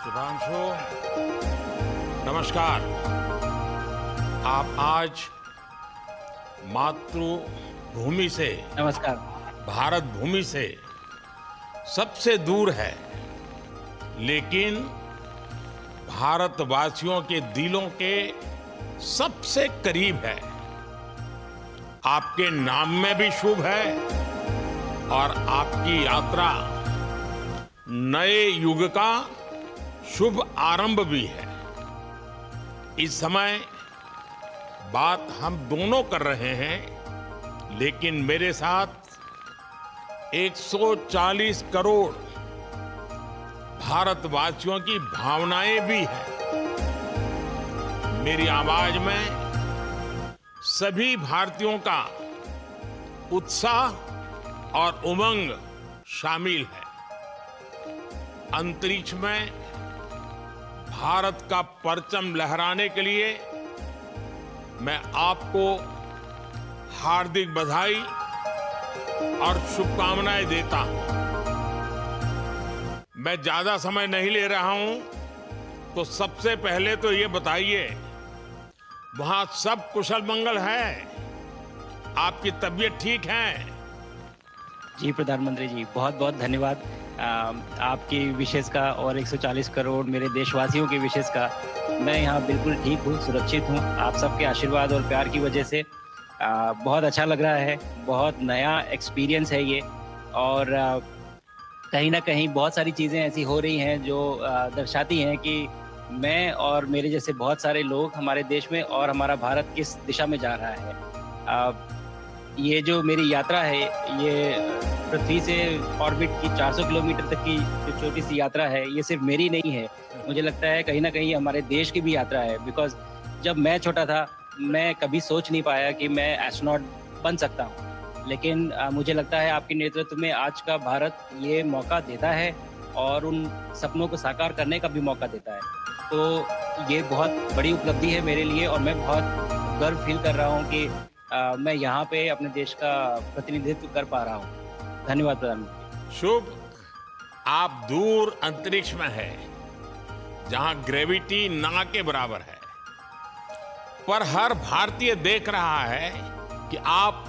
शुभांशु, नमस्कार। आप आज मातृभूमि से, नमस्कार। भारत भूमि से सबसे दूर है, लेकिन भारतवासियों के दिलों के सबसे करीब है। आपके नाम में भी शुभ है और आपकी यात्रा नए युग का शुभ आरंभ भी है। इस समय बात हम दोनों कर रहे हैं, लेकिन मेरे साथ 140 करोड़ भारतवासियों की भावनाएं भी हैं। मेरी आवाज में सभी भारतीयों का उत्साह और उमंग शामिल है। अंतरिक्ष में भारत का परचम लहराने के लिए मैं आपको हार्दिक बधाई और शुभकामनाएं देता हूं। मैं ज्यादा समय नहीं ले रहा हूं, तो सबसे पहले तो ये बताइए, वहां सब कुशल मंगल है? आपकी तबीयत ठीक है? जी प्रधानमंत्री जी, बहुत बहुत धन्यवाद आपकी विशेष का और 140 करोड़ मेरे देशवासियों की विशेष का। मैं यहाँ बिल्कुल ठीक हूँ, सुरक्षित हूँ। आप सबके आशीर्वाद और प्यार की वजह से बहुत अच्छा लग रहा है। बहुत नया एक्सपीरियंस है ये, और कहीं ना कहीं बहुत सारी चीज़ें ऐसी हो रही हैं जो दर्शाती हैं कि मैं और मेरे जैसे बहुत सारे लोग हमारे देश में और हमारा भारत किस दिशा में जा रहा है। ये जो मेरी यात्रा है, ये पृथ्वी से ऑर्बिट की 400 किलोमीटर तक की जो छोटी सी यात्रा है, ये सिर्फ मेरी नहीं है। मुझे लगता है कहीं ना कहीं हमारे देश की भी यात्रा है। बिकॉज जब मैं छोटा था, मैं कभी सोच नहीं पाया कि मैं एस्ट्रोनॉट बन सकता हूँ, लेकिन मुझे लगता है आपके नेतृत्व में आज का भारत ये मौका देता है और उन सपनों को साकार करने का भी मौका देता है। तो ये बहुत बड़ी उपलब्धि है मेरे लिए, और मैं बहुत गर्व फील कर रहा हूँ कि मैं यहाँ पे अपने देश का प्रतिनिधित्व कर पा रहा हूँ। धन्यवाद प्रधानमंत्री। शुभ। आप दूर अंतरिक्ष में है, जहां ग्रेविटी ना के बराबर है, पर हर भारतीय देख रहा है कि आप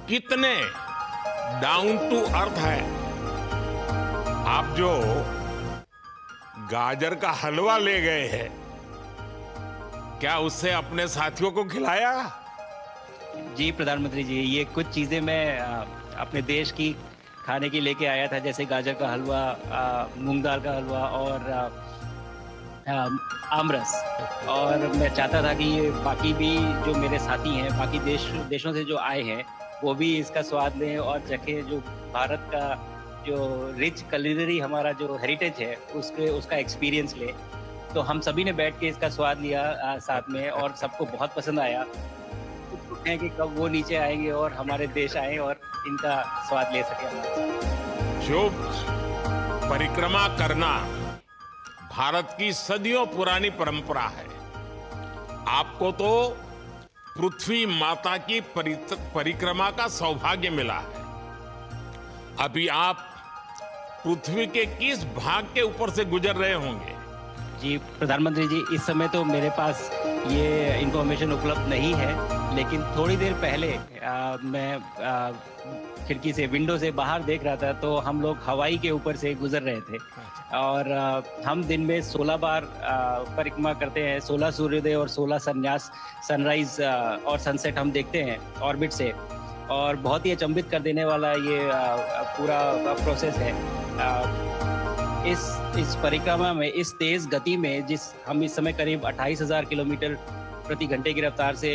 कितने डाउन टू अर्थ हैं। आप जो गाजर का हलवा ले गए हैं, क्या उससे अपने साथियों को खिलाया? जी प्रधानमंत्री जी, ये कुछ चीज़ें मैं अपने देश की खाने की लेके आया था, जैसे गाजर का हलवा, मूंग दाल का हलवा और आमरस। और मैं चाहता था कि ये बाकी भी जो मेरे साथी हैं, बाकी देशों से जो आए हैं, वो भी इसका स्वाद लें और चखें। जो भारत का जो रिच कुलिनरी हमारा जो हेरिटेज है, उसका एक्सपीरियंस ले। तो हम सभी ने बैठ के इसका स्वाद लिया साथ में, और सबको बहुत पसंद आया। हैं कि कब वो नीचे आएंगे और हमारे देश आए और इनका स्वाद ले सके हमारे साथ। शुभ। परिक्रमा करना भारत की सदियों पुरानी परंपरा है। आपको तो पृथ्वी माता की परिक्रमा का सौभाग्य मिला है। अभी आप पृथ्वी के किस भाग के ऊपर से गुजर रहे होंगे? जी प्रधानमंत्री जी, इस समय तो मेरे पास ये इंफॉर्मेशन उपलब्ध नहीं है, लेकिन थोड़ी देर पहले मैं खिड़की से, विंडो से बाहर देख रहा था, तो हम लोग हवाई के ऊपर से गुजर रहे थे। और हम दिन में 16 बार परिक्रमा करते हैं। 16 सूर्योदय और 16 संन्यास, सनराइज और सनसेट हम देखते हैं ऑर्बिट से। और बहुत ही अचंभित कर देने वाला ये पूरा प्रोसेस है। इस परिक्रमा में, इस तेज गति में, हम इस समय करीब 28,000 किलोमीटर प्रति घंटे की रफ्तार से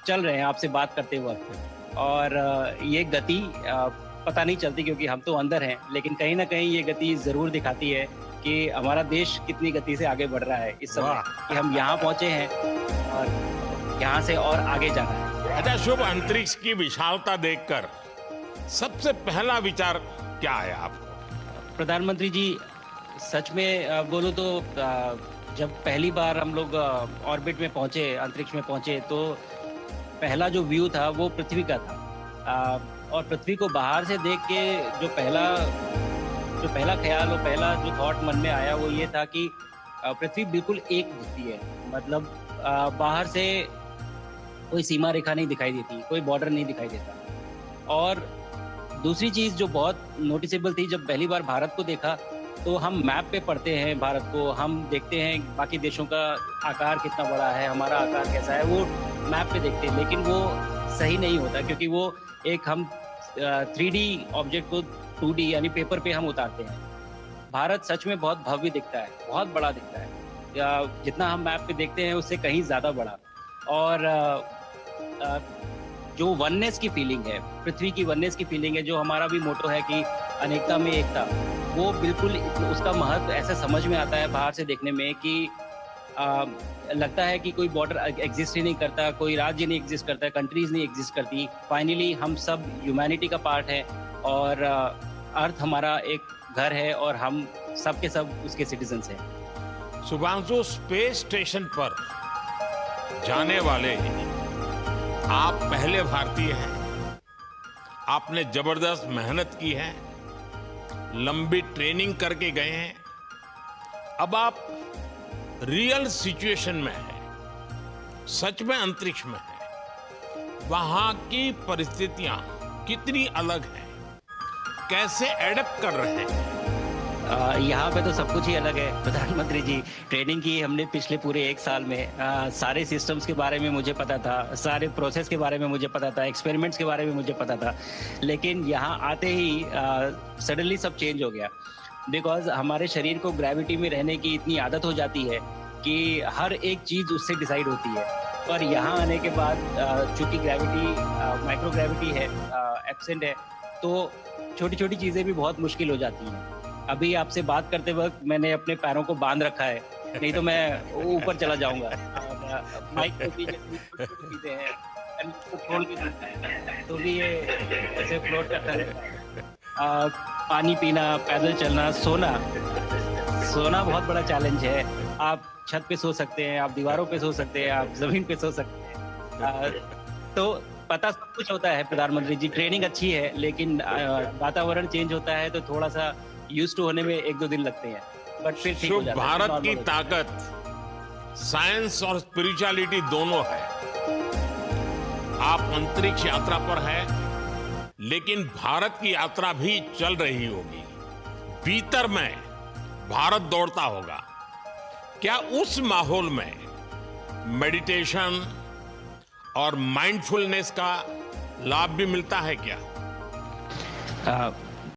चल रहे हैं आपसे बात करते वक्त। और ये गति पता नहीं चलती क्योंकि हम तो अंदर हैं, लेकिन कहीं ना कहीं ये गति जरूर दिखाती है कि हमारा देश कितनी गति से आगे बढ़ रहा है इस समय, कि हम यहाँ पहुंचे हैं और यहाँ से और आगे जाना है। अच्छा शुभ, अंतरिक्ष की विशालता देखकर सबसे पहला विचार क्या है आपको? प्रधानमंत्री जी, सच में बोलो तो जब पहली बार हम लोग ऑर्बिट में पहुंचे, अंतरिक्ष में पहुंचे, तो पहला जो व्यू था वो पृथ्वी का था। और पृथ्वी को बाहर से देख के जो पहला जो पहला ख्याल और पहला जो थॉट मन में आया वो ये था कि पृथ्वी बिल्कुल एक दिखती है। मतलब बाहर से कोई सीमा रेखा नहीं दिखाई देती, कोई बॉर्डर नहीं दिखाई देता। और दूसरी चीज़ जो बहुत नोटिसेबल थी, जब पहली बार भारत को देखा तो हम मैप पे पढ़ते हैं भारत को, हम देखते हैं बाकी देशों का आकार कितना बड़ा है, हमारा आकार कैसा है, वो मैप पे देखते हैं, लेकिन वो सही नहीं होता क्योंकि वो एक हम 3D ऑब्जेक्ट को 2D यानी पेपर पे हम उतारते हैं। भारत सच में बहुत भव्य दिखता है, बहुत बड़ा दिखता है, या जितना हम मैप पे देखते हैं उससे कहीं ज़्यादा बड़ा। और जो वननेस की फीलिंग है, पृथ्वी की वननेस की फीलिंग है, जो हमारा भी मोटो है कि अनेकता में एकता, वो बिल्कुल उसका महत्व ऐसा समझ में आता है बाहर से देखने में कि लगता है कि कोई बॉर्डर एग्जिस्ट ही नहीं करता, कोई राज्य नहीं एग्जिस्ट करता, कंट्रीज नहीं एग्जिस्ट करती। फाइनली हम सब ह्यूमैनिटी का पार्ट है और अर्थ हमारा एक घर है और हम सब के सब उसके सिटीजन्स हैं। शुभांशु, स्पेस स्टेशन पर जाने वाले आप पहले भारतीय हैं। आपने जबरदस्त मेहनत की है, लंबी ट्रेनिंग करके गए हैं। अब आप रियल सिचुएशन में हैं, सच में अंतरिक्ष में हैं। वहां की परिस्थितियां कितनी अलग हैं, कैसे एडप्ट कर रहे हैं? यहाँ पे तो सब कुछ ही अलग है प्रधानमंत्री जी। ट्रेनिंग की हमने पिछले पूरे 1 साल में। सारे सिस्टम्स के बारे में मुझे पता था, सारे प्रोसेस के बारे में मुझे पता था, एक्सपेरिमेंट्स के बारे में मुझे पता था, लेकिन यहाँ आते ही सडनली सब चेंज हो गया। बिकॉज हमारे शरीर को ग्रेविटी में रहने की इतनी आदत हो जाती है कि हर एक चीज़ उससे डिसाइड होती है। पर यहाँ आने के बाद चूंकि ग्रेविटी माइक्रो ग्रेविटी है, एब्सेंट है, तो छोटी छोटी चीज़ें भी बहुत मुश्किल हो जाती हैं। अभी आपसे बात करते वक्त मैंने अपने पैरों को बांध रखा है, नहीं तो मैं ऊपर चला जाऊंगा। माइक पे भी चीजें हैं, खोल के तो भी ये ऐसे फ्लोट करता रहता है। पानी पीना, पैदल चलना, सोना बहुत बड़ा चैलेंज है। आप छत पे सो सकते हैं, आप दीवारों पे सो सकते हैं, आप जमीन पे सो सकते हैं। तो पता सब कुछ होता है प्रधानमंत्री जी, ट्रेनिंग अच्छी है, लेकिन वातावरण चेंज होता है तो थोड़ा सा यूज टू होने में 1-2 दिन लगते हैं, बट फिर ठीक हो जाता है। भारत की ताकत साइंस और स्पिरिचुअलिटी दोनों है। आप अंतरिक्ष यात्रा पर हैं, लेकिन भारत की यात्रा भी चल रही होगी। भीतर में भारत दौड़ता होगा। क्या उस माहौल में मेडिटेशन और माइंडफुलनेस का लाभ भी मिलता है क्या?